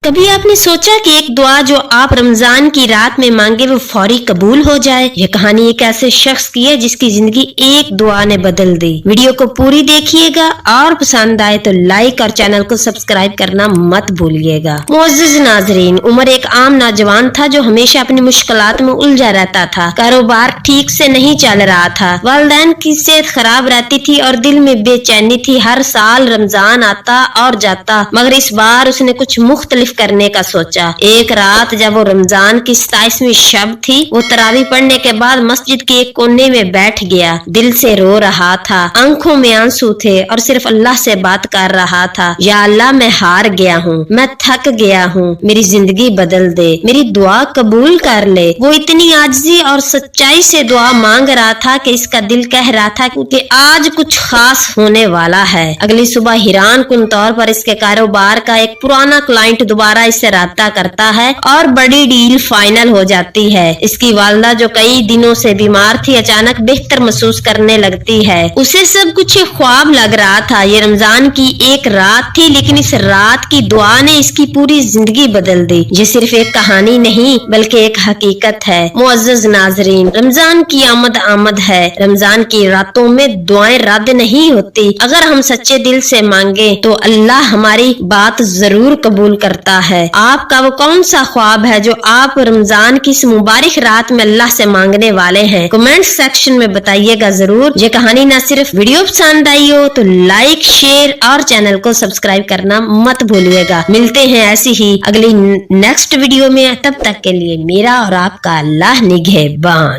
کبھی آپ نے سوچا کہ ایک دعا جو آپ رمضان کی رات میں مانگے وہ فوری قبول ہو جائے؟ یہ کہانی ایک ایسے شخص کی ہے جس کی زندگی ایک دعا نے بدل دی۔ ویڈیو کو پوری دیکھیے گا اور پسند آئے تو لائک اور چینل کو سبسکرائب کرنا مت بھولیے گا۔ معزز ناظرین، عمر ایک عام نوجوان تھا جو ہمیشہ اپنی مشکلات میں الجھا رہتا تھا۔ کاروبار ٹھیک سے نہیں چل رہا تھا، والدین کی صحت خراب رہتی تھی اور دل میں بے چینی تھی۔ ہر سال رمضان آتا اور جاتا، مگر اس بار اس نے کچھ مختلف کرنے کا سوچا۔ ایک رات جب وہ رمضان کی 27ویں شب تھی، وہ تراویح پڑھنے کے بعد مسجد کے ایک کونے میں بیٹھ گیا۔ دل سے رو رہا تھا، آنکھوں میں آنسو تھے اور صرف اللہ سے بات کر رہا تھا۔ یا اللہ، میں ہار گیا ہوں، میں تھک گیا ہوں، میری زندگی بدل دے، میری دعا قبول کر لے۔ وہ اتنی عاجزی اور سچائی سے دعا مانگ رہا تھا کہ اس کا دل کہہ رہا تھا کہ آج کچھ خاص ہونے والا ہے۔ اگلی صبح حیران کن طور پر اس کے کاروبار کا ایک پرانا کلائنٹ دوبارہ اس سے رابطہ کرتا ہے اور بڑی ڈیل فائنل ہو جاتی ہے۔ اس کی والدہ جو کئی دنوں سے بیمار تھی اچانک بہتر محسوس کرنے لگتی ہے۔ اسے سب کچھ خواب لگ رہا تھا۔ یہ رمضان کی ایک رات تھی، لیکن اس رات کی دعا نے اس کی پوری زندگی بدل دی۔ یہ صرف ایک کہانی نہیں بلکہ ایک حقیقت ہے۔ معزز ناظرین، رمضان کی آمد ہے۔ رمضان کی راتوں میں دعائیں رد نہیں ہوتی۔ اگر ہم سچے دل سے مانگیں تو اللہ ہماری بات ضرور قبول کرتا ہے۔ آپ کا وہ کون سا خواب ہے جو آپ رمضان کی اس مبارک رات میں اللہ سے مانگنے والے ہیں؟ کمنٹ سیکشن میں بتائیے گا ضرور۔ یہ کہانی نہ صرف ویڈیو پسند آئی ہو تو لائک، شیئر اور چینل کو سبسکرائب کرنا مت بھولیے گا۔ ملتے ہیں ایسی ہی اگلی نیکسٹ ویڈیو میں، تب تک کے لیے میرا اور آپ کا اللہ نگہبان۔